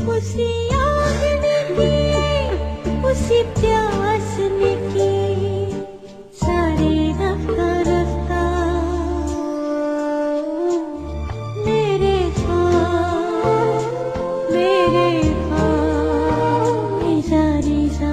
उसी आग ने की, उसी प्यास ने की सारी रफ्ता रफ्ता मेरे साथ निजा निजा।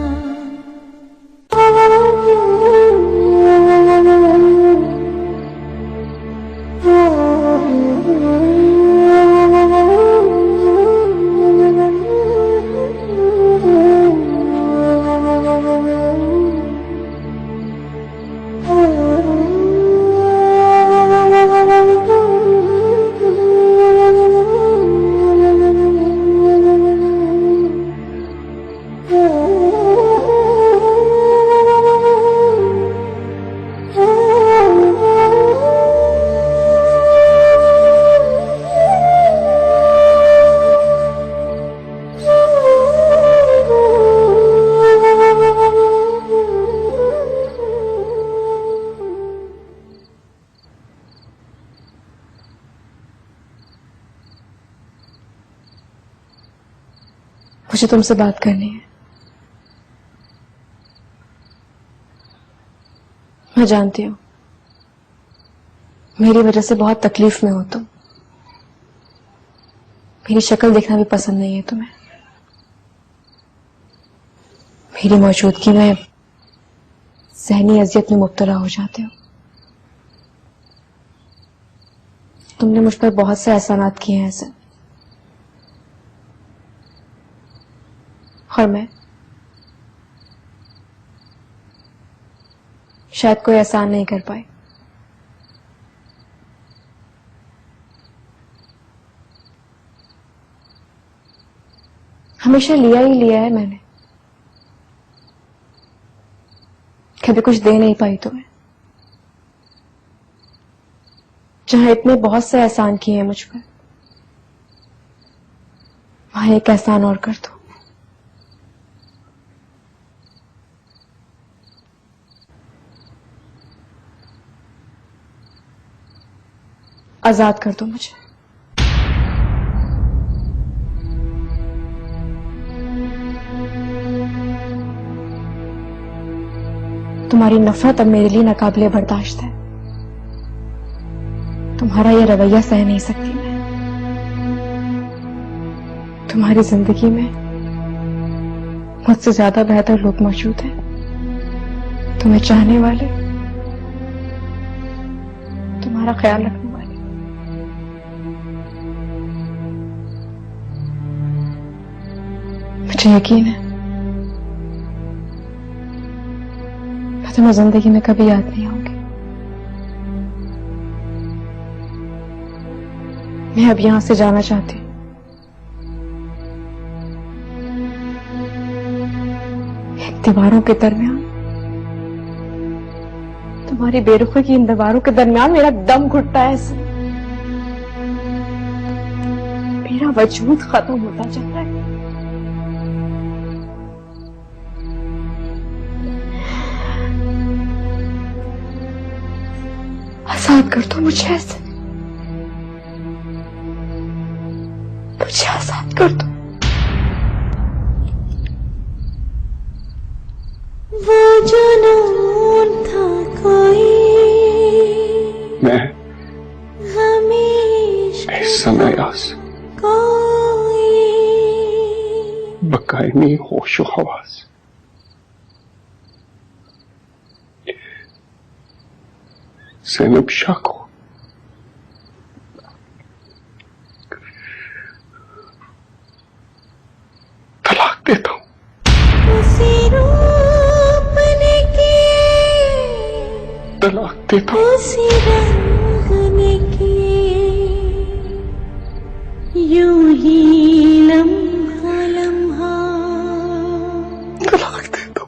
मुझे तुमसे बात करनी है। मैं जानती हूं मेरी वजह से बहुत तकलीफ में हो तुम। मेरी शक्ल देखना भी पसंद नहीं है तुम्हें। मेरी मौजूदगी में ज़हनी अजियत में मुब्तला हो जाते हो। तुमने मुझ पर बहुत से एहसानात किए हैं ऐसे, और मैं शायद कोई एहसान नहीं कर पाई। हमेशा लिया ही लिया है मैंने, कभी कुछ दे नहीं पाई तुम्हें। जहां इतने बहुत से एहसान किए हैं मुझ पर, वहां एक एहसान और कर दो। आजाद कर दो मुझे। तुम्हारी नफरत अब मेरे लिए नाकाबिले बर्दाश्त है। तुम्हारा यह रवैया सह नहीं सकती मैं। तुम्हारी जिंदगी में मुझसे ज्यादा बेहतर लोग मौजूद हैं, तुम्हें चाहने वाले, तुम्हारा ख्याल रखने वाले। मुझे यकीन है मैं तुम्हें जिंदगी में कभी याद नहीं आऊंगी। मैं अब यहां से जाना चाहती हूं। एक दीवारों के दरमियान, तुम्हारी बेरुखी की इन दीवारों के दरमियान मेरा दम घुटता है ऐसे। मेरा वजूद खत्म होता जाता है। आजाद कर दो मुझे ऐसे, मुझे आजाद कर दो। वो जुनून था कोई, मैं हमेशा समय आस कोई, बकायनी होशो हवास, ज़ैनब शाह को तलाक देता हूं। उसी रूप ने किए, तलाक देता हूं। उसी रंग ने किए, यूं ही लम्हा लम्हा तलाक देता हूं।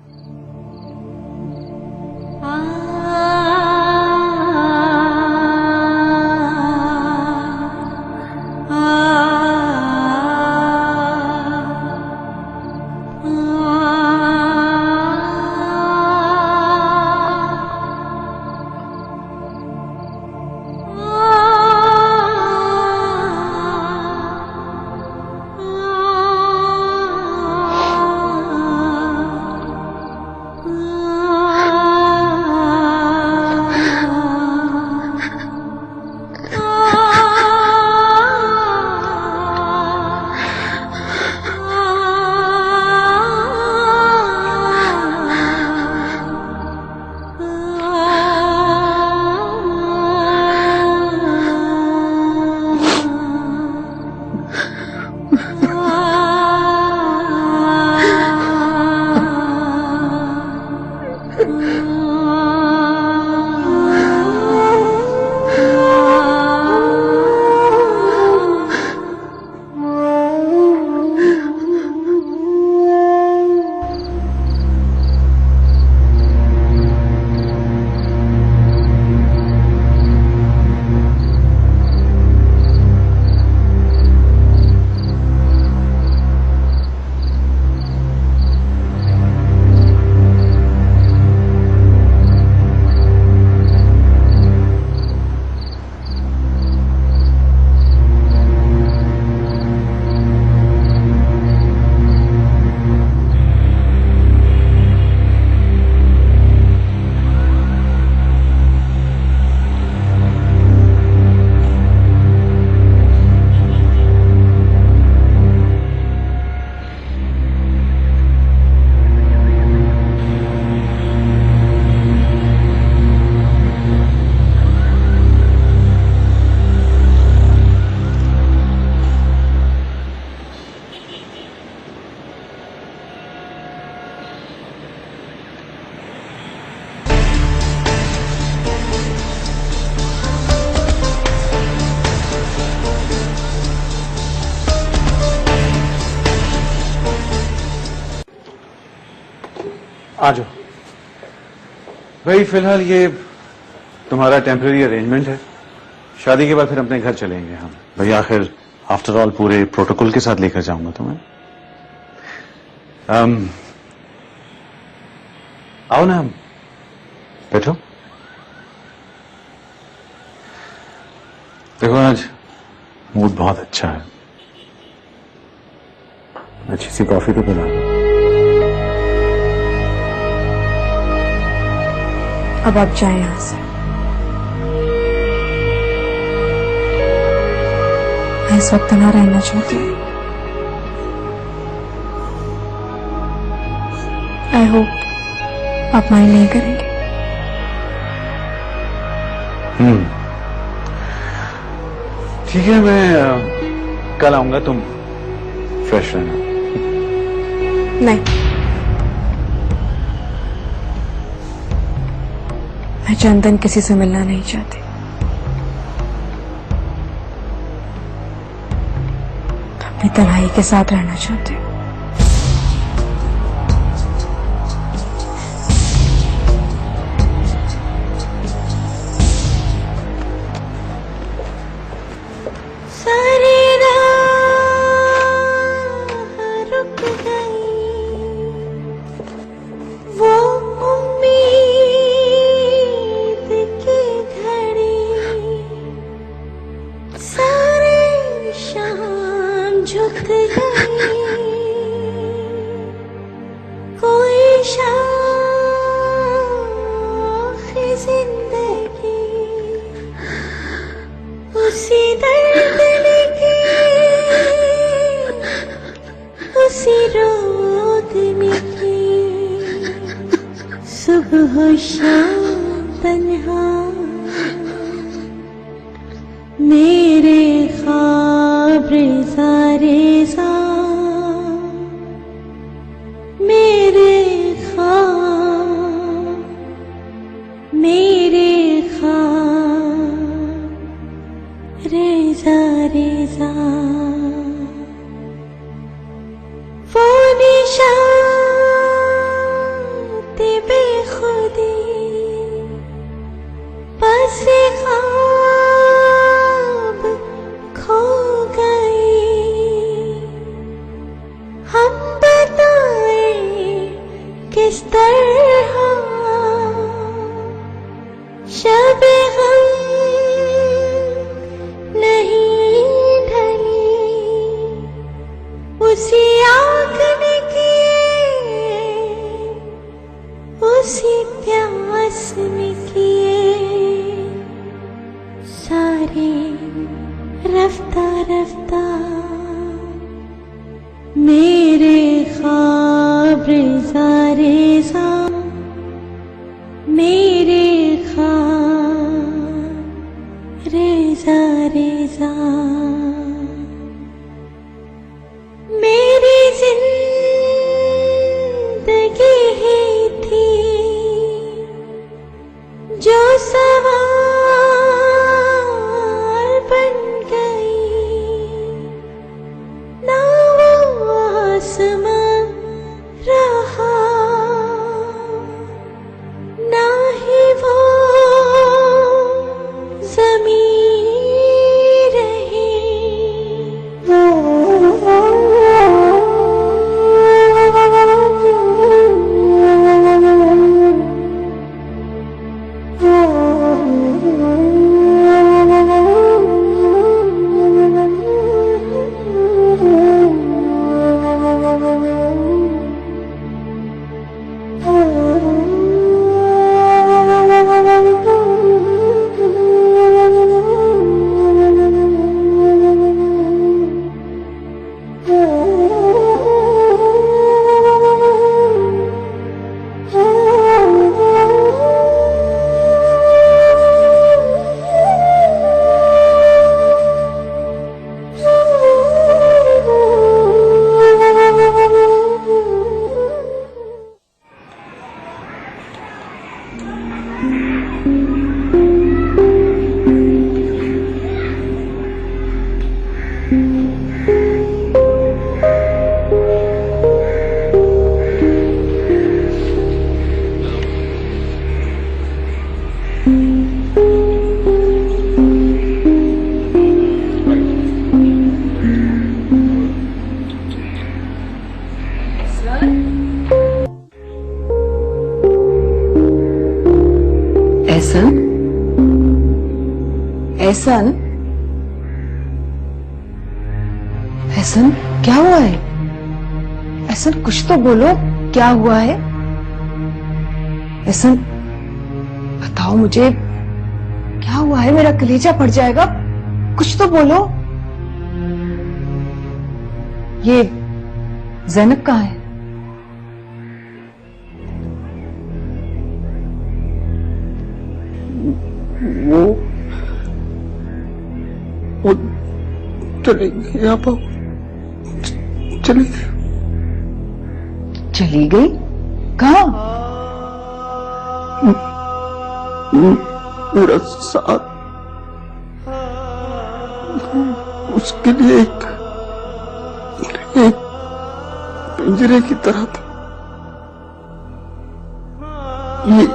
आ जाओ भाई। फिलहाल ये तुम्हारा टेम्पररी अरेंजमेंट है, शादी के बाद फिर अपने घर चलेंगे हम। भाई आखिर आफ्टर ऑल पूरे प्रोटोकॉल के साथ लेकर जाऊंगा तुम्हें। आओ ना, हम बैठो। देखो आज मूड बहुत अच्छा है, अच्छी सी कॉफी तो पिला दो। अब आप जाए यहां से। मैं इस वक्त ना रहना चाहती हूँ। आई होप आप माइंड नहीं करेंगे। ठीक है, मैं कल आऊंगा, तुम फ्रेश रहना। नहीं, मैं चंदन किसी से मिलना नहीं चाहती। अपनी तन्हाई के साथ रहना चाहती हूँ। सारी राह रुक गई, वो उम्मीद की घड़ी, सारे शाम झुक गई, कोई शाख जिंदगी उसी दर्द लिखी, उसी रोग निकली, सुबह शाम तन्हा, मेरे ख्वाब रेज़ा रेज़ा, मेरे ख्वाब, मेरे ख्वाब रेज़ा रेज़ा, वो निशाते बेखुदी, बस ख्वाब खो गई, हम बताए किस तरह शब गम नहीं ढली, उसी आग ने किए, उसी प्यास में किए, सारे रफ्ता रफ्ता, मेरे ख्वाब रेज़ा रेज़ा, मेरे ख्वाब रेज़ा रेज़ा, मेरी जिंदगी ही थी जो सवार बन गई, ना वो आसमां रहा, ना ही वो ज़मीन रही। एहसन, एहसन, एहसन, क्या हुआ है? एहसन, कुछ तो बोलो, क्या हुआ है? एहसन, बताओ मुझे, क्या हुआ है? मेरा कलेजा फट जाएगा, कुछ तो बोलो। ये ज़ैनब कहाँ है? वो चली गई आप, चली गई। चली गई? कहाँ? मेरा साथ उसके लिए एक पिंजरे की तरह था। ये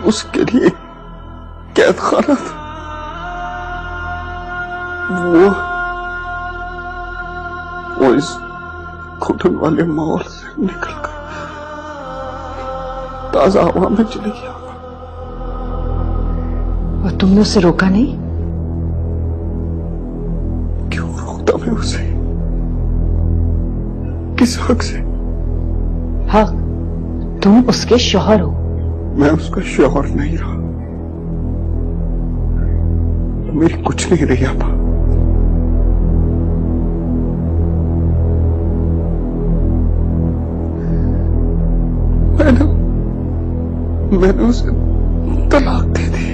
उसके लिए कैद खाना था। वो इस घुटन वाले माहौल से निकल कर ताजा हवा में चली गया। और तुमने उसे रोका नहीं? क्यों रोकता मैं उसे? किस हक से? हक? तुम उसके शौहर हो। मैं उसका शौहर नहीं रहा, मेरी कुछ नहीं रही आपा। मैंने उसे तलाक दे दी।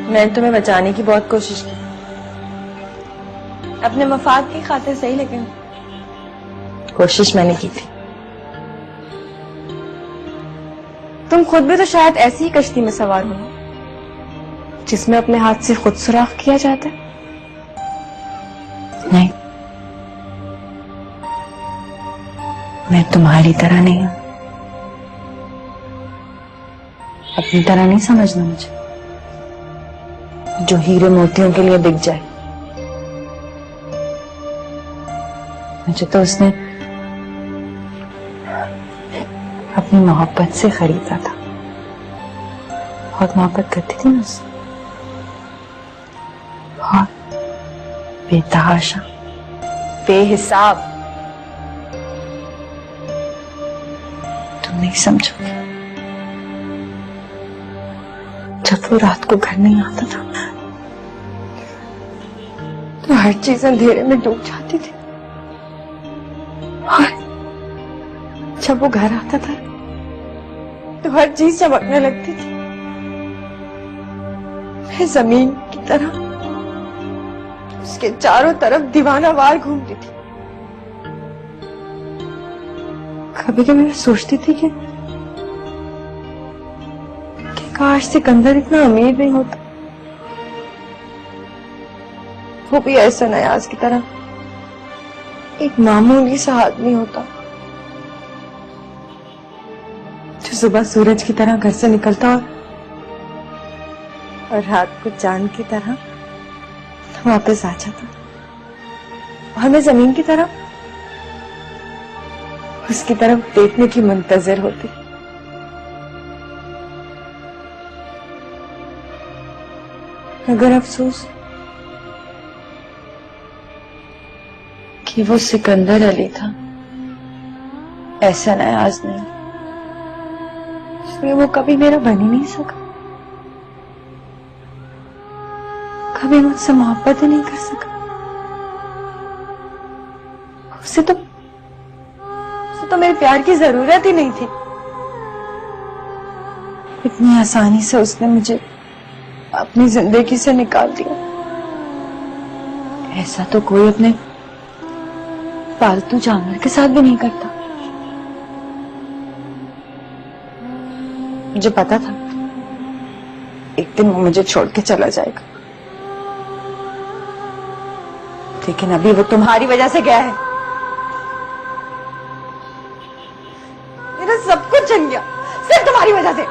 मैंने तुम्हें बचाने की बहुत कोशिश की, अपने मफाद की खातिर सही, लेकिन कोशिश मैंने की थी। तुम खुद भी तो शायद ऐसी ही कश्ती में सवार हो जिसमें अपने हाथ से खुद सुराख किया जाता है। नहीं, मैं तुम्हारी तरह नहीं हूं। अपनी तरह नहीं समझना मुझे, जो हीरे मोतियों के लिए बिक जाए। मुझे तो उसने अपनी मोहब्बत से खरीदा था। बहुत मोहब्बत करती थी मैं उससे, बहुत बेतहाशा, बेहिसाब। तुम नहीं समझोगे। जब वो रात को घर नहीं आता था तो हर चीज अंधेरे में डूब जाती थी, और जब वो घर आता था तो हर चीज चमकने लगती थी। मैं जमीन की तरह उसके चारों तरफ दीवानावार घूमती थी। कभी कभी मैं सोचती थी कि काश सिकंदर इतना अमीर नहीं होता, वो भी ऐसा नयाज की तरह एक मामूली सा आदमी होता जो सुबह सूरज की तरह घर से निकलता और रात को चांद की तरह वापस आ जाता, और मैं जमीन की तरह उसकी तरफ देखने की मुंतजिर होती। अगर अफसोस कि वो सिकंदर अली था ऐसा नयाज नहीं, इसलिए वो कभी मेरा बन ही नहीं सका, कभी मुझसे मोहब्बत ही नहीं कर सका। उसे तो मेरे प्यार की जरूरत ही नहीं थी। इतनी आसानी से उसने मुझे अपनी जिंदगी से निकाल दिया। ऐसा तो कोई अपने पालतू जानवर के साथ भी नहीं करता। मुझे पता था एक दिन वो मुझे छोड़ के चला जाएगा, लेकिन अभी वो तुम्हारी वजह से गया है। मेरा सब कुछ छन गया सिर्फ तुम्हारी वजह से।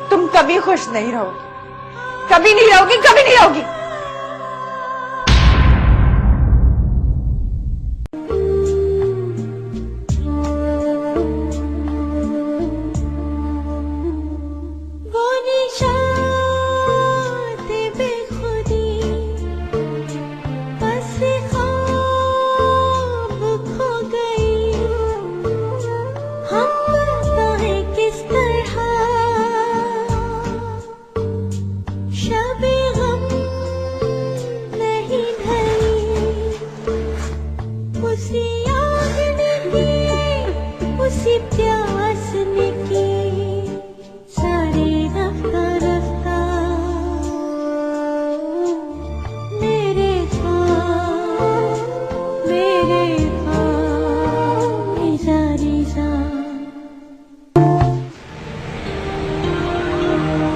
तुम कभी खुश नहीं रहोगी, कभी नहीं रहोगी, कभी नहीं रहोगी।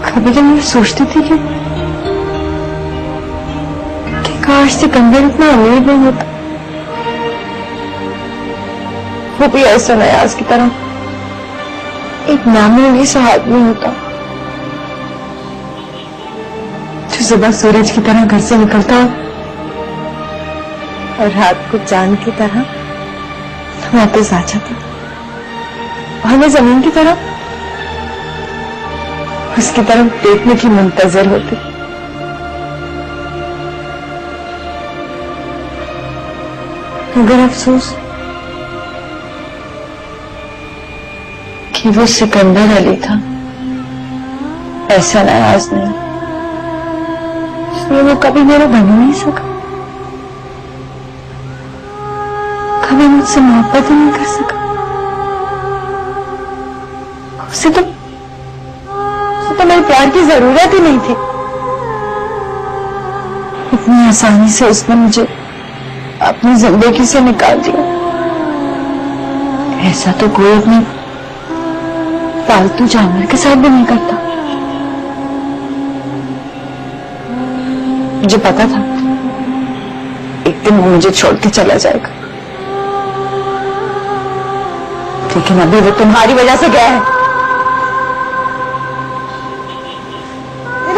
कभी कभी मैं सोचती थी कि काश सिकंदर इतना अमीर नहीं होता, वो भी ऐसा नयाज की तरह एक मामूली सा आदमी होता जो सुबह सूरज की तरह घर से निकलता और रात को चांद की तरह वापस आ जाता, और मैं जमीन की तरह उसकी तरफ देखने की मुंतजर होती। मगर अफसोस कि वो सिकंदर अली था, ऐसा नयाज नहीं, इसलिए वो कभी मेरा बन नहीं सका, कभी मुझसे मोहब्बत ही नहीं कर सका। उसे तो मेरे प्यार की जरूरत ही नहीं थी। इतनी आसानी से उसने मुझे अपनी जिंदगी से निकाल दिया। ऐसा तो कोई अपने पालतू जानवर के साथ भी नहीं करता। मुझे पता था एक दिन वो मुझे छोड़ के चला जाएगा, लेकिन अभी वो तुम्हारी वजह से गया है।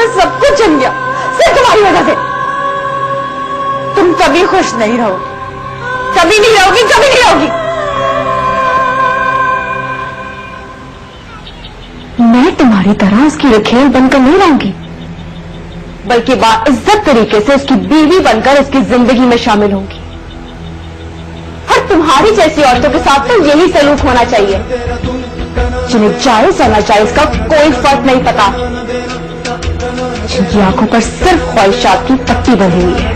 सब कुछ छन गया सिर्फ तुम्हारी वजह से। तुम कभी खुश नहीं रहोगी, कभी नहीं रहोगी, कभी नहीं रहोगी। मैं तुम्हारी तरह उसकी रखेल बनकर नहीं रहूंगी, बल्कि बाइज्जत तरीके से उसकी बीवी बनकर उसकी जिंदगी में शामिल होंगी। और तुम्हारी जैसी औरतों के साथ तो यही सलूक होना चाहिए। जिन्हें जायज होना चाहिए इसका कोई फर्क नहीं पता, जिनकी आंखों पर सिर्फ ख्वाहिशात की पट्टी बंधी हुई है।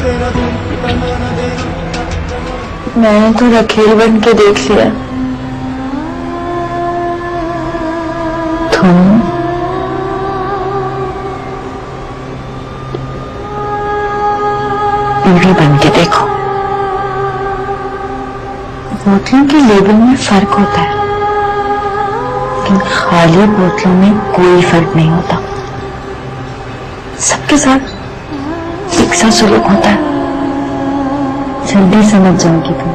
मैंने तो रखेल बन के देख लिया, तुम बीवी बन के देखो। बोतलों के लेबल में फर्क होता है, लेकिन खाली बोतलों में कोई फर्क नहीं होता। सबके साथ एक सा सलूक होता है। जल्दी समझ जाओगी तुम।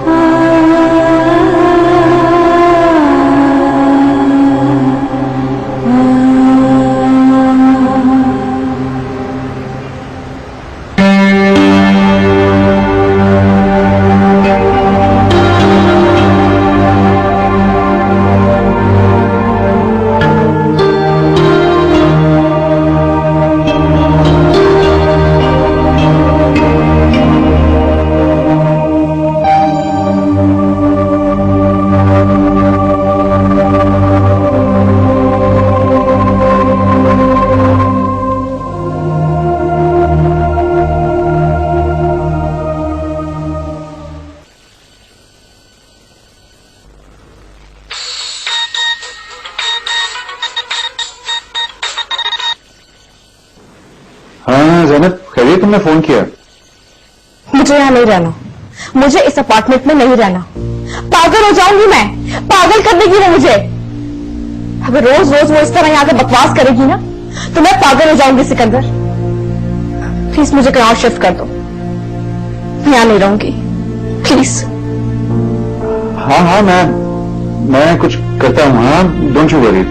हाँ जैनब, खैरियत? तुमने फोन किया? मुझे यहाँ नहीं रहना, मुझे इस अपार्टमेंट में नहीं रहना। पागल हो जाऊंगी मैं, पागल कर देगी वो मुझे। अगर रोज रोज वो इस तरह यहाँ आकर बकवास करेगी ना तो मैं पागल हो जाऊंगी। सिकंदर प्लीज मुझे कहीं और शिफ्ट कर दो, मैं यहाँ नहीं रहूंगी प्लीज। हाँ हाँ, मैं कुछ करता हूँ। हाँ, don't you worry.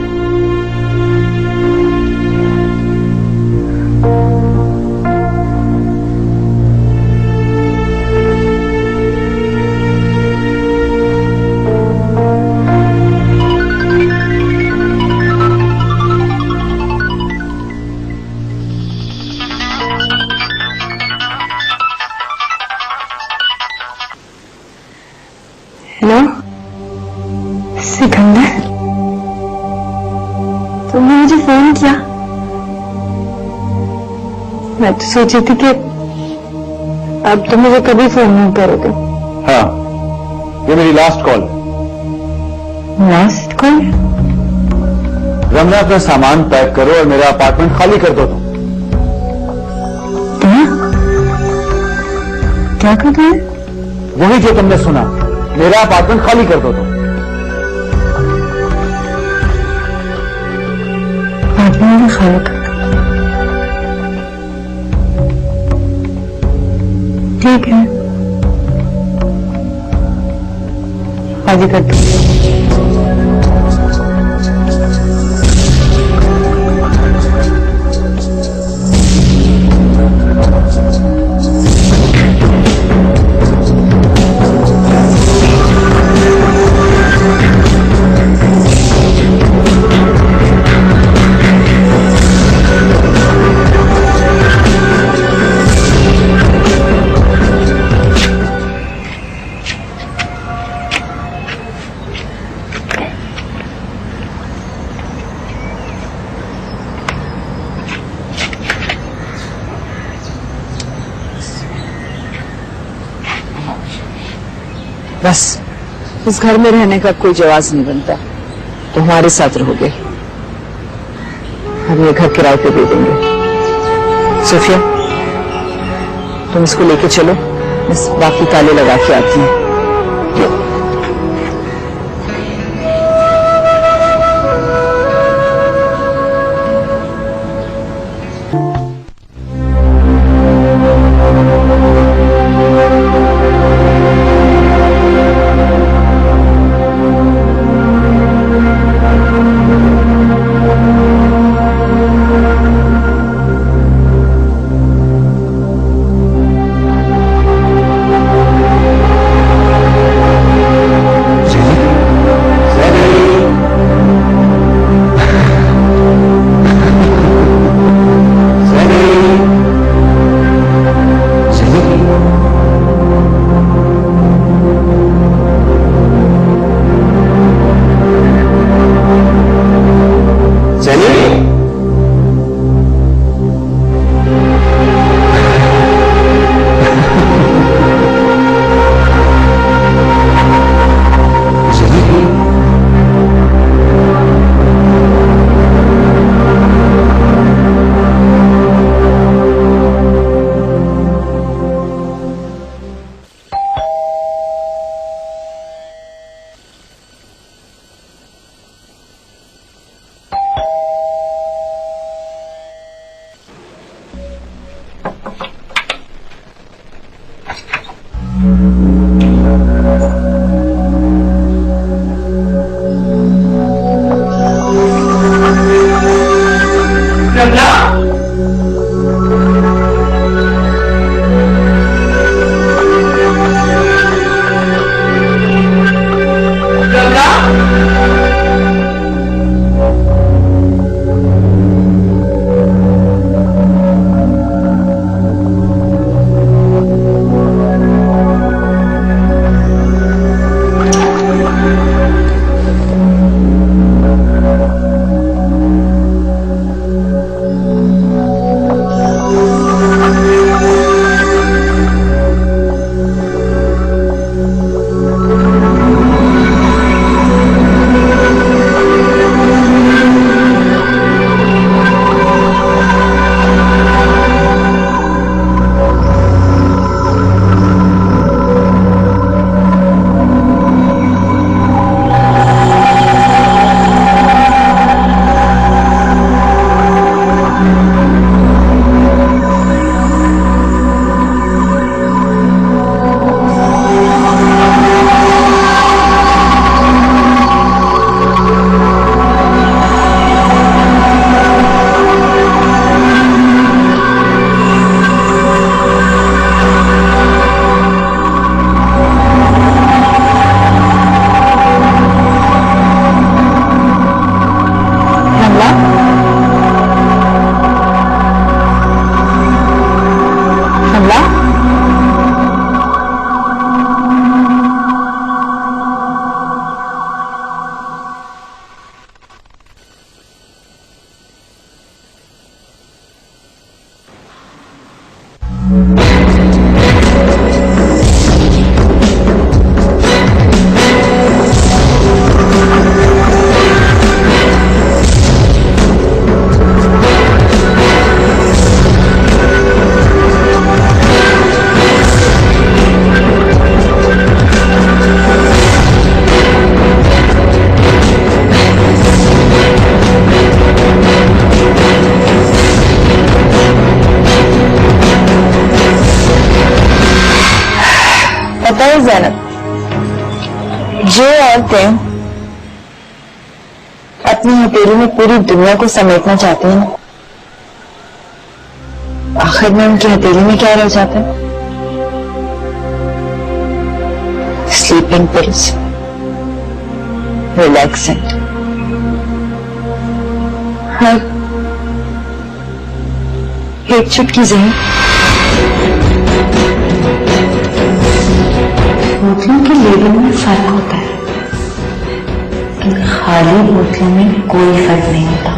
Hello Sikandar, तुमने मुझे फोन किया? मैं तो सोची थी कि अब तुम मुझे कभी फोन नहीं करोगे। हाँ, ये मेरी last call. Last call? Ramna, अपना सामान पैक करो और मेरा अपार्टमेंट खाली कर दो। क्या क्या कर रहे हैं? वही जो तुमने सुना, मेरा अपार्टमेंट खाली कर दो तुम। अपार्टमेंट खाली कर? ठीक है, खाली कर दो। बस इस घर में रहने का कोई जवाब नहीं बनता, तो हमारे साथ रहोगे। हम ये घर किराए पे दे देंगे। सोफिया, तुम इसको लेके चलो, बस बाकी ताले लगा के आती हूँ। पता है जैनब, जो औरतें अपनी हथेली में पूरी दुनिया को समेटना चाहती हैं ना, आखिर में उनकी हथेली में क्या रह जाता है? Sleeping pills, relaxant. हर एक चुटकी जहर बोतलों के लेवल में फर्क होता है, लेकिन खाली बोतलों में कोई फर्क नहीं होता।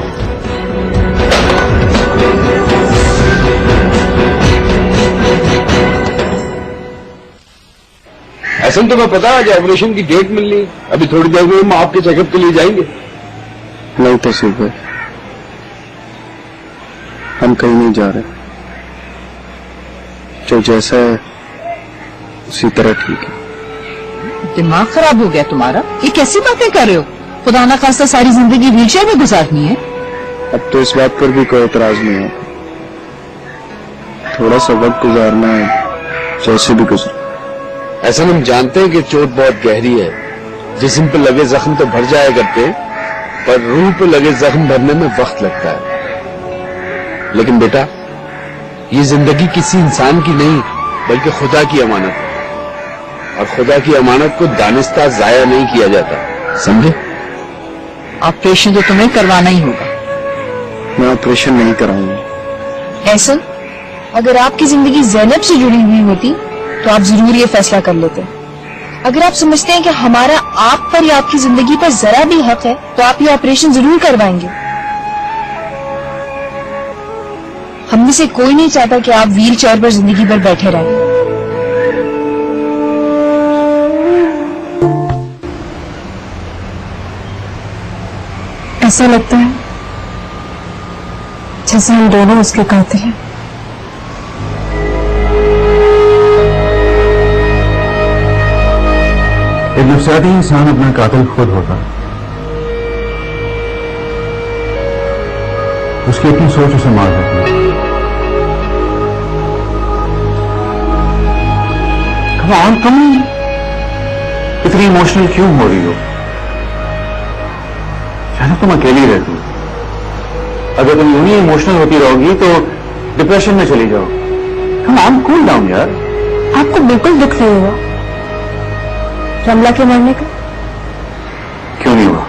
ऐसा तो मैं पता है ऑपरेशन की डेट मिल रही है, अभी थोड़ी देर में हम आपके चेकअप के लिए जाएंगे। नहीं तौसीफ भाई, हम कहीं नहीं जा रहे, जो जैसा है उसी तरह ठीक है। दिमाग खराब हो गया तुम्हारा? ये कैसी बातें कर रहे हो? खुदा ना खास्ता सारी जिंदगी व्हीलचेयर में गुजारनी है? अब तो इस बात पर भी कोई एतराज नहीं है, थोड़ा सा वक्त गुजारना है, जैसे भी गुजरे। ऐसा हम जानते हैं कि चोट बहुत गहरी है, जिस्म पे लगे जख्म तो भर जाया करते हैं, पर रूह पे लगे जख्म भरने में वक्त लगता है। लेकिन बेटा, ये जिंदगी किसी इंसान की नहीं बल्कि खुदा की अमानत है, और खुदा की अमानत को दानिस्ता जाया नहीं किया जाता, समझे? ऑपरेशन तो तुम्हें करवाना ही होगा। मैं ऑपरेशन नहीं कराऊंगा। ऐसा अगर आपकी जिंदगी ज़ैनब से जुड़ी हुई होती तो आप जरूर ये फैसला कर लेते। अगर आप समझते हैं कि हमारा आप पर या आपकी जिंदगी पर जरा भी हक है तो आप ये ऑपरेशन जरूर करवाएंगे। हम में से कोई नहीं चाहता कि आप व्हील चेयर पर जिंदगी भर बैठे रहें। ऐसा लगता है जैसे हम दोनों उसके कातिल हैं। एक नफसियाती इंसान अपना कातिल खुद होता है, उसकी अपनी सोच उसे मार देती है। कमाल, तुम इतनी इमोशनल क्यों हो रही हो? जानो तुम अकेली रहती हो, अगर तुम यूं ही इमोशनल होती रहोगी तो डिप्रेशन में चली जाओ। कमाल, कूल डाउन यार। आपको बिल्कुल दुख नहीं हुआ रमला के मरने का? क्यों नहीं हुआ?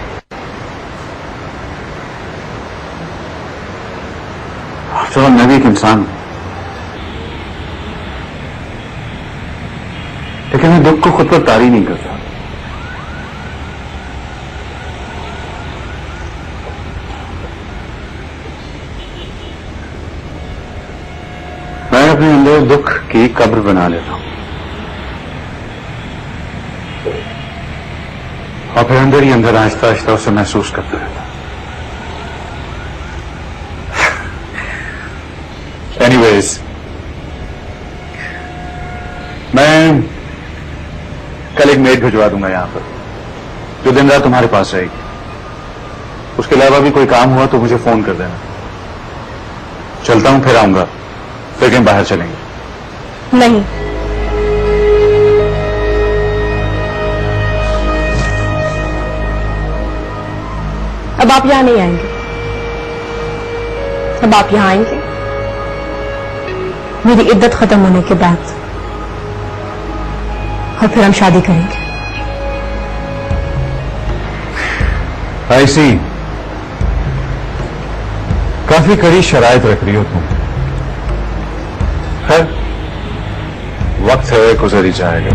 चलो, मैं भी एक इंसान हूं, लेकिन मैं दुख को खुद पर तारी नहीं करता। मैं अपने अंदर दुख की कब्र बना लेता हूं और फिर अंदर ही अंदर आहिस्ता आहिस्ता उसे महसूस करता रहता। एनीवेज, मैं कल एक मेड भिजवा दूंगा यहां पर, जो दिन रात तुम्हारे पास रहेगी। उसके अलावा भी कोई काम हुआ तो मुझे फोन कर देना। चलता हूं, फिर आऊंगा, फिर कहीं बाहर चलेंगे। नहीं, अब आप यहां नहीं आएंगे। अब आप यहां आएंगे मेरी इद्दत खत्म होने के बाद, और फिर हम शादी करेंगे। आई सी, काफी कड़ी शराइत रख रही हो तुम। खैर, वक्त है, गुजर ही जाएगा।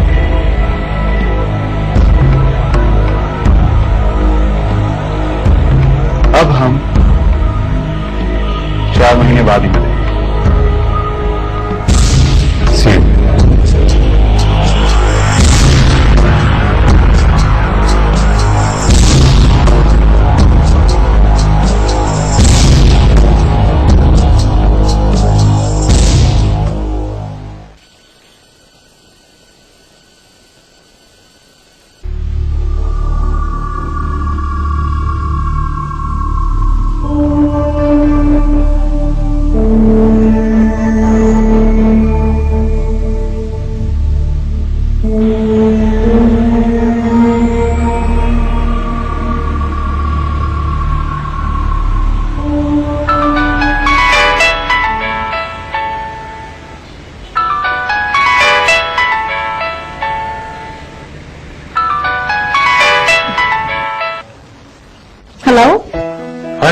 अब हम 4 महीने बाद ही मिलेंगे।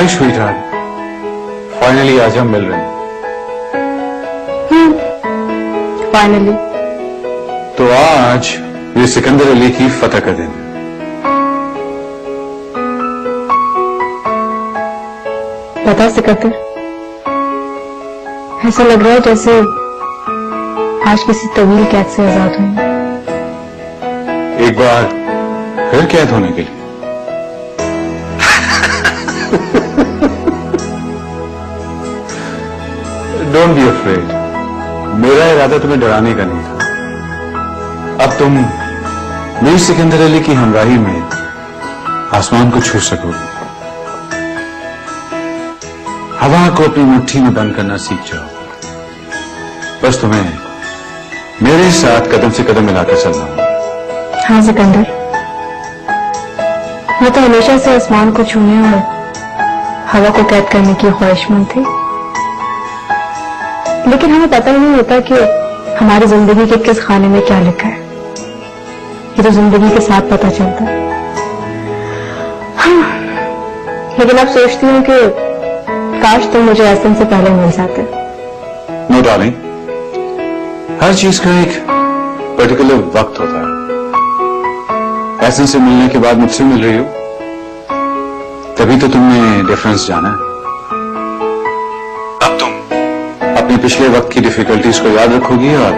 हाय स्वीटहार्ट, फाइनली आज हम मिल रहे हैं। फाइनली। तो आज ये सिकंदर अली की फतह का दिन है। पता सिकंदर, ऐसा लग रहा है जैसे आज किसी तवील कैद से आजाद हुई। एक बार फिर कैद होने के लिए। डोंट बी अफ्रेड, मेरा इरादा तुम्हें डराने का नहीं था। अब तुम मीर सिकंदर अली की हमराही में आसमान को छू सकोगे, हवा को अपनी मुट्ठी में बंद करना सीख जाओ। बस तुम्हें मेरे साथ कदम से कदम मिलाकर चलना होगा। हाँ सिकंदर, मैं तो हमेशा से आसमान को छूने और हवा को कैद करने की ख्वाहिशमंद थी, लेकिन हमें पता ही नहीं होता कि हमारी जिंदगी के किस खाने में क्या लिखा है। ये तो जिंदगी के साथ पता चलता है। हाँ, लेकिन अब सोचती हूँ कि काश तुम मुझे एहसन से पहले मिल जाते। नो डार्लिंग, हर चीज का एक पर्टिकुलर वक्त होता है। एहसन से मिलने के बाद मुझसे मिल रही हो, तभी तो तुमने डिफरेंस जाना है। अब तुम अपने पिछले वक्त की डिफिकल्टीज को याद रखोगी और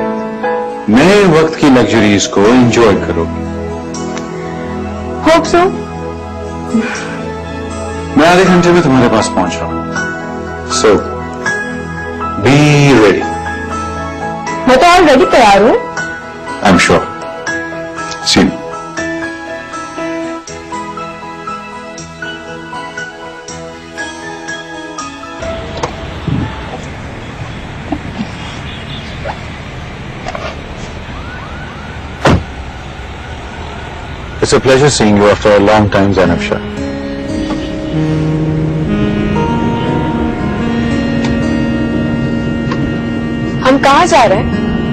नए वक्त की लग्जरीज को एंजॉय करोगी। Hope so. मैं आधे घंटे में तुम्हारे पास पहुंच रहा हूं, सो बी रेडी। मैं तो ऑलरेडी तैयार हूँ। I am sure. See you. It's a pleasure seeing you after a long time, Zainab Shah. हम कहाँ जा रहे हैं?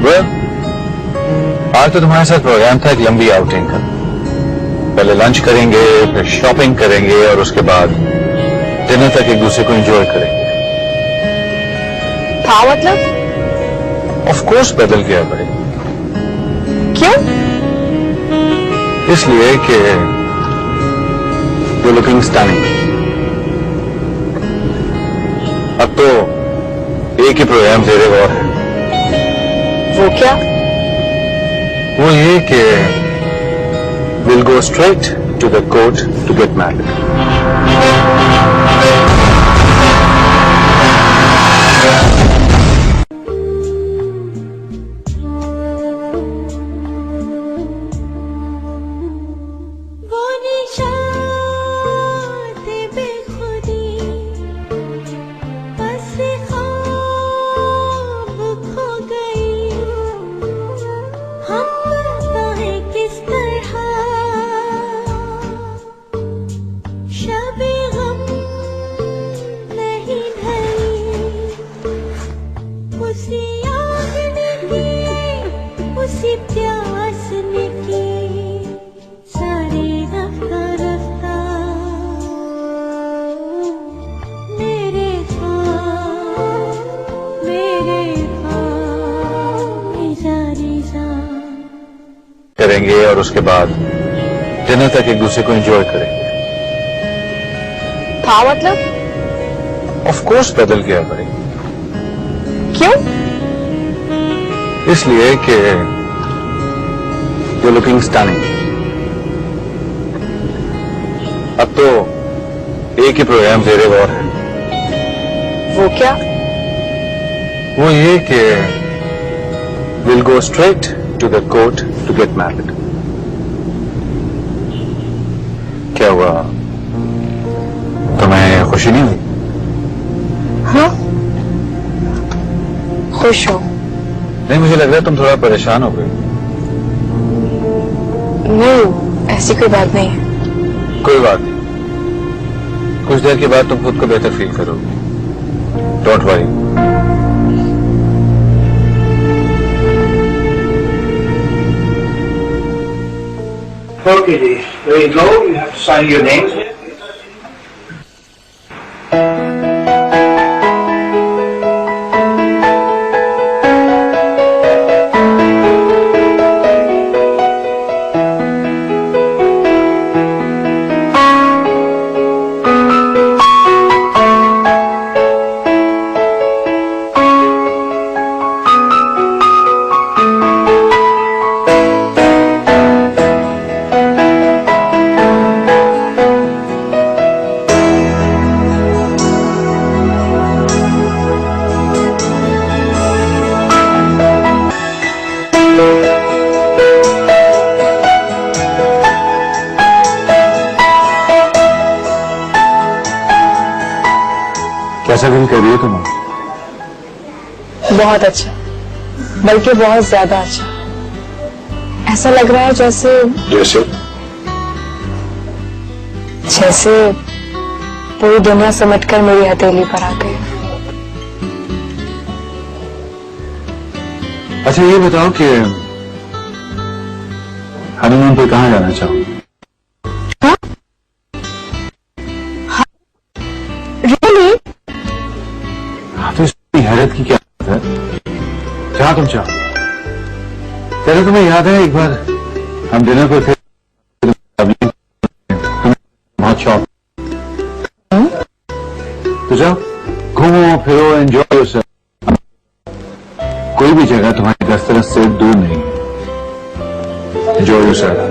Well, आज तो तुम्हारे साथ प्रोग्राम था एक लंबी आउटिंग का। पहले लंच करेंगे, फिर शॉपिंग करेंगे और उसके बाद डिनर तक एक दूसरे को एंजॉय करेंगे। था मतलब? ऑफ कोर्स बदल गया भाई। क्यों? इसलिए कि you're looking stunning। अब तो एक ही प्रोग्राम तेरे और है। वो क्या? वो ये कि we'll go straight to the court to get married। करेंगे और उसके बाद डिनर तक एक दूसरे को एंजॉय करेंगे। था मतलब? ऑफ कोर्स बदल गया भाई। क्यों? इसलिए कि you're looking stunning। अब तो एक ही प्रोग्राम तेरे और है। वो क्या? वो ये कि we'll go straight to the court to get married। क्या हुआ, तुम्हें खुशी नहीं हुई? हाँ, खुश हो। नहीं, मुझे लग रहा है तुम थोड़ा परेशान हो गई। नहीं, ऐसी कोई बात नहीं है। कोई बात नहीं, कुछ देर के बाद तुम खुद को बेहतर फील करोगी। Don't worry. Okay, there you go. You have to sign your names here. कैसा फील कर रही हो तुम? बहुत अच्छा, बल्कि बहुत ज्यादा अच्छा। ऐसा लग रहा है जैसे पूरी दुनिया सिमटकर मेरी हथेली पर आ गई। अच्छा ये बताओ कि हनीमून पे कहाँ जाना चाहो? रियली? हाँ तो इसकी हैरत की क्या बात है? जहाँ तुम चाहो। चलो तुम्हें याद है एक बार हम डिनर पर थे, बहुत शौक, तो जाओ घूमो फिरो, एंजॉय योरसेल्फ। कोई भी जगह तुम्हारी दस्तरस से दूर नहीं। Enjoy yourself.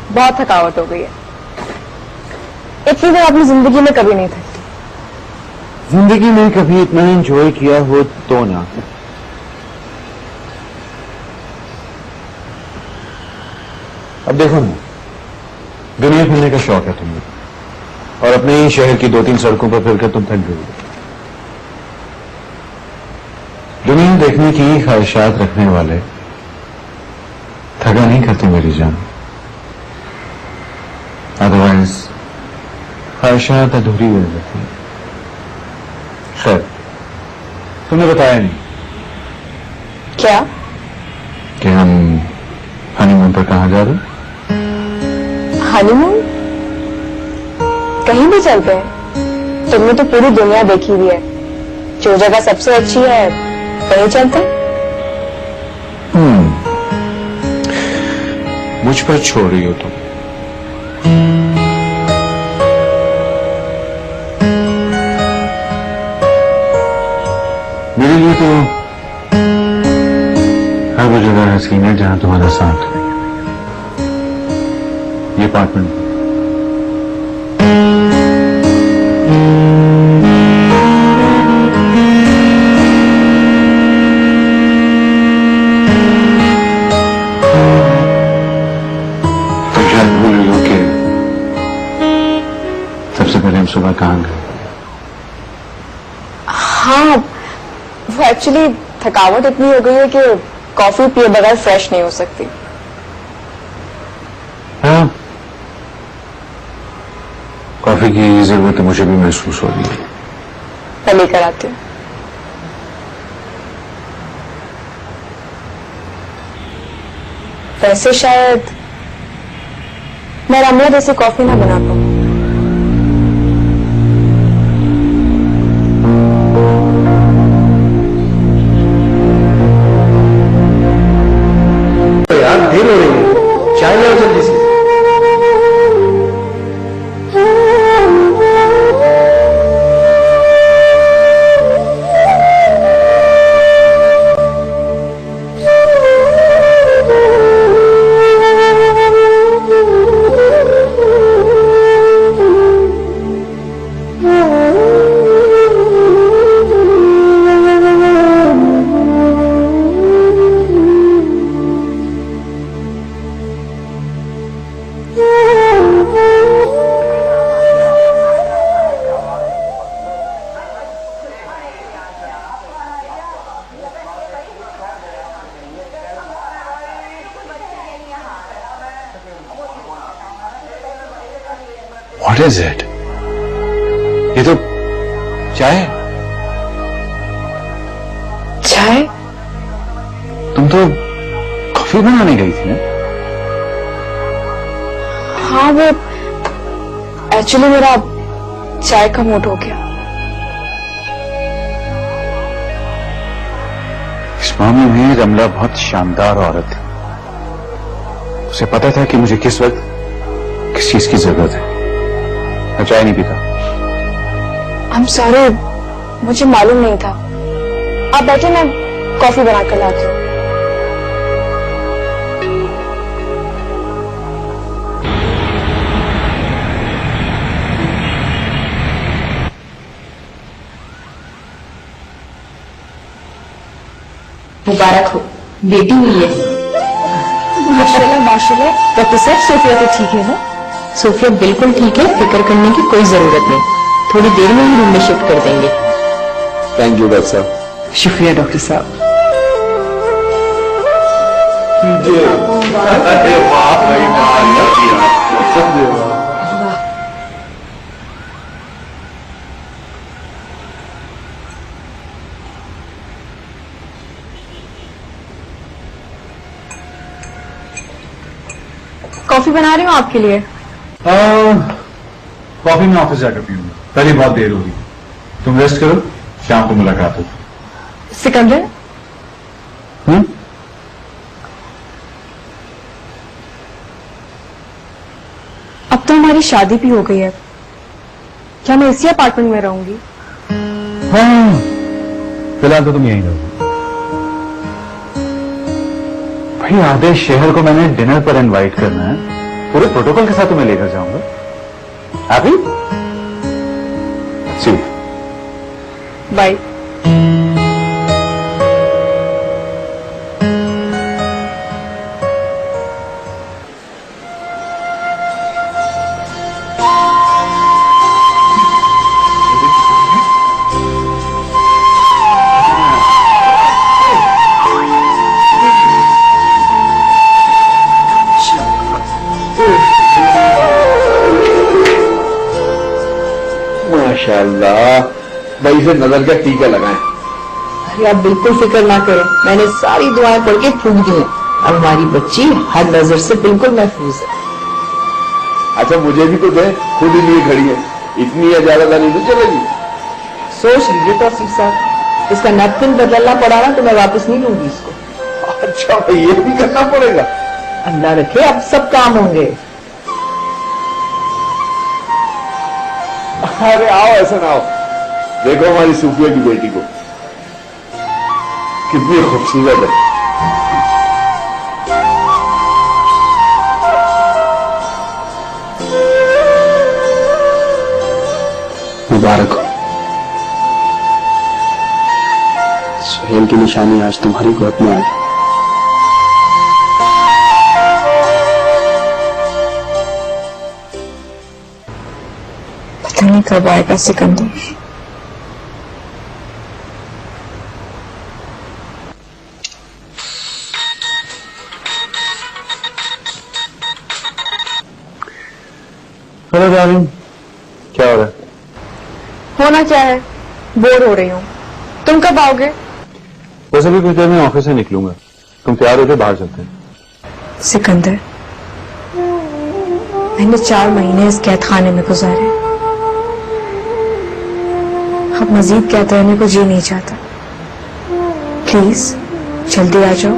बहुत थकावट हो गई है। इतनी देर अपनी जिंदगी में कभी नहीं थकती। जिंदगी में कभी इतना एंजॉय किया हो तो ना। अब देखो ना, दुनिया फिरने का शौक है तुम्हें, और अपने ही शहर की 2-3 सड़कों पर फिरकर तुम थक गई। दुनिया देखने की ख्वाहिशात रखने वाले थका नहीं करते मेरी जान। अदरवाइज ख्वाहिशात अधूरी रह जाती है। खैर, तुमने बताया नहीं क्या? कि हम हनीमून पर कहाँ जा रहे हैं? हनीमून? कहीं भी चलते हैं। तुमने तो पूरी दुनिया देखी हुई है, जो जगह सबसे अच्छी है वहीं चलते हैं। मुझ पर छोड़ रही हो तुम। मेरे लिए तो हर वो जगह हसीन है जहां तुम्हारा साथ हो। ये अपार्टमेंट सबसे पहले हम सुबह कहाँ गए? हाँ, वो एक्चुअली थकावट इतनी हो गई है कि कॉफी पिए बगैर फ्रेश नहीं हो सकती। हाँ, कॉफी की जरूरत मुझे भी महसूस हो रही है। मैं लेकर आती हूँ। वैसे शायद मैं रमला जैसी कॉफी ना बना पाऊँ। देर हो रही है, चाय लाओ जल्दी से। Is it? ये तो चाय है। चाय? तुम तो कॉफी बनाने गई थी ना? हाँ, वो एक्चुअली मेरा चाय का मूड हो गया। इस मामले में रमला बहुत शानदार औरत है। उसे पता था कि मुझे किस वक्त किस चीज की जरूरत है। मैं चाय नहीं पीता। I'm sorry, मुझे मालूम नहीं था। आप बैठे, मैं कॉफी बना कर लाती हूँ। मुबारक हो, बेटी हुई है। माशाल्लाह माशाल्लाह। डॉक्टर साहब, सोफिया तो ठीक है ना? सोफिया बिल्कुल ठीक है, फिक्र करने की कोई जरूरत नहीं। थोड़ी देर में ही रूम में शिफ्ट कर देंगे। थैंक यू डॉक्टर साहब। शुक्रिया डॉक्टर साहब। कॉफी बना रही हूँ आपके लिए। कॉफी में ऑफिस जाकर पीऊंगा, पहले बहुत देर होगी। तुम रेस्ट करो, शाम को मुलाकात होगी। सिकंदर, अब तो हमारी शादी भी हो गई है। क्या मैं इसी अपार्टमेंट में रहूंगी? हाँ, फिलहाल तो तुम यहीं रहो। भाई आधे शहर को मैंने डिनर पर इनवाइट करना है, पूरे प्रोटोकॉल के साथ तुम्हें लेकर जाऊंगा। हैप्पी? सी बाय। माशाल्लाह, भाई से नजर का टीका लगाएं। अरे आप बिल्कुल फिक्र ना करें, मैंने सारी दुआएं पढ़ के फूंक दी हैं। अब हमारी बच्ची हर नजर से बिल्कुल महफूज है। अच्छा मुझे भी तो दे, खुद ही लिए खड़ी है, इतनी ज्यादा नहीं तो चलेगी। सोच लीजिए तौसीफ साहब, इसका नैपकिन बदलना पड़ा ना तो मैं वापस नहीं लूंगी इसको। अच्छा भाई ये भी करना पड़ेगा। अल्लाह रखे, अब सब काम होंगे। अरे आओ, ऐसा ना आओ। देखो हमारी सूफिया की बेटी को, कितनी खूबसूरत है। मुबारक हो। सुहेल की निशानी आज तुम्हारी गोद में आ गई। पता नहीं कब आएगा सिकंदर। हेलो डार्लिंग, क्या हो रहा है? होना क्या है, बोर हो रही हूँ। तुम कब आओगे? वैसे भी कुछ देर में ऑफिस से निकलूंगा, तुम तैयार होकर बाहर चलते हैं। सिकंदर, मैंने 4 महीने इस कैद खाने में गुजारे। अब मजीद कैद रहने को जी नहीं चाहता। प्लीज जल्दी आ जाओ।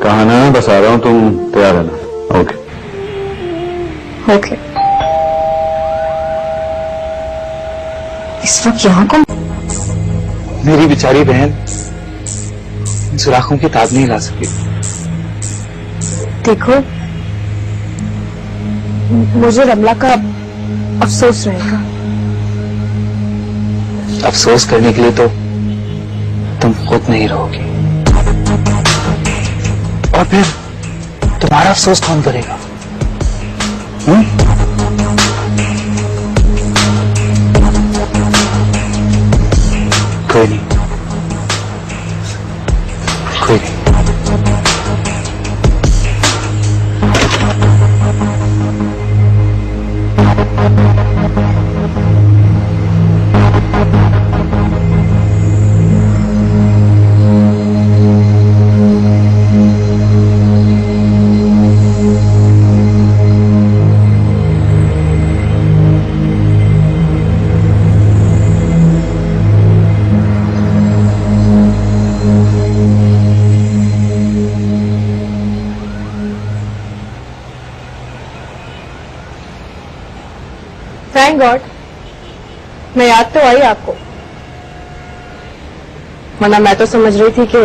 कहा ना, बस आ रहा हूं, तुम तैयार रहना। Okay okay. इस वक्त यहाँ कौन? मेरी बेचारी बहन इन सुराखों की ताब नहीं ला सकी। देखो, मुझे रमला का अफसोस रहेगा। अफसोस करने के लिए तो तुम खुद नहीं रहोगी, और फिर तुम्हारा अफसोस कौन करेगा? कोई नहीं, कोई नहीं। थैंक गॉड मैं याद तो आई आपको, वरना मैं तो समझ रही थी कि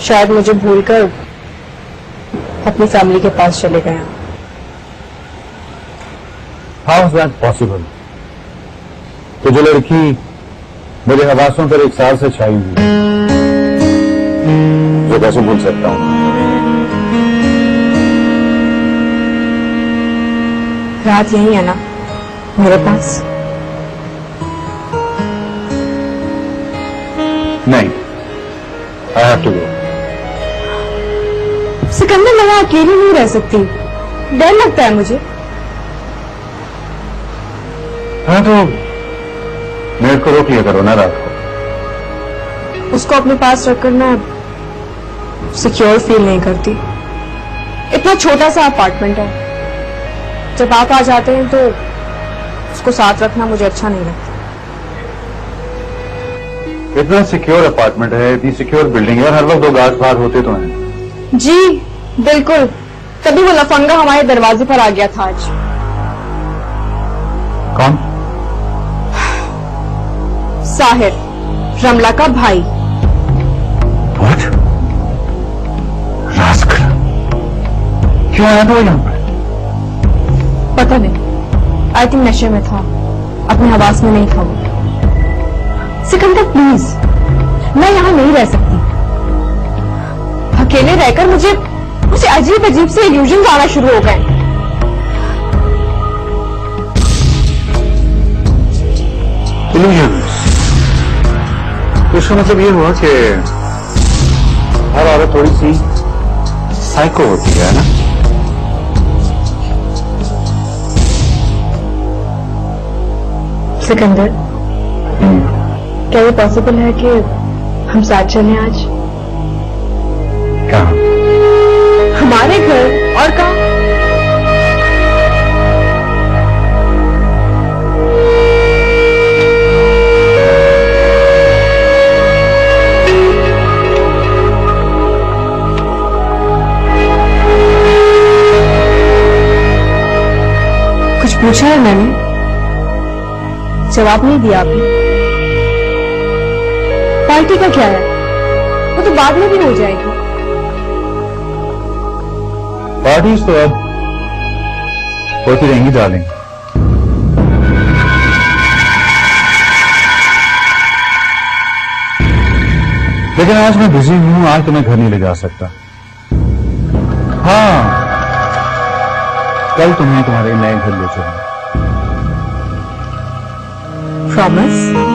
शायद मुझे भूलकर अपनी फैमिली के पास चले गए हैं। How is that possible? तो जो लड़की मेरे हवासों पर 1 साल से छाई हुई है, जो कैसे भूल सकता हूं? रात यही है ना मेरे पास? नहीं, I have to go. Sikandar, मैं यहाँ अकेली नहीं रह सकती, डर लगता है मुझे। हाँ तो मेरे को रोक लिया करो ना रात को। उसको अपने पास रखकर मैं सिक्योर फील नहीं करती। इतना छोटा सा अपार्टमेंट है, जब आप आ जाते हैं तो उसको साथ रखना मुझे अच्छा नहीं लगता। इतना सिक्योर अपार्टमेंट है, इतनी सिक्योर बिल्डिंग है और हर वक्त 2 गार्ड बाहर होते तो हैं। जी बिल्कुल, तभी वो लफंगा हमारे दरवाजे पर आ गया था आज। कौन? साहिर, रमला का भाई। What? रास्कल, क्यों आया था वो यहाँ पर? पता नहीं, आई थिंक नशे में था, अपने हवास में नहीं था वो। सिकंदर प्लीज, मैं यहाँ नहीं रह सकती। अकेले रहकर मुझे अजीब अजीब से इल्यूजन आना शुरू हो गए। तो इसका मतलब ये हुआ कि हर औरत थोड़ी सी साइको होती है ना? सिकंदर, क्या ये पॉसिबल है कि हम साथ चलें आज? कहाँ? हमारे घर, और कहाँ? कुछ पूछा है मैंने, जवाब नहीं दिया आपने। पार्टी का क्या है, वो तो बाद में भी हो जाएगी। पार्टीज तो अब होती रहेंगी डार्लिंग, लेकिन आज मैं बिजी हूं, आज तो मैं घर नहीं ले जा सकता। हाँ, कल तुम्हें तुम्हारे नए घर ले चलूंगा। प्रॉमिस?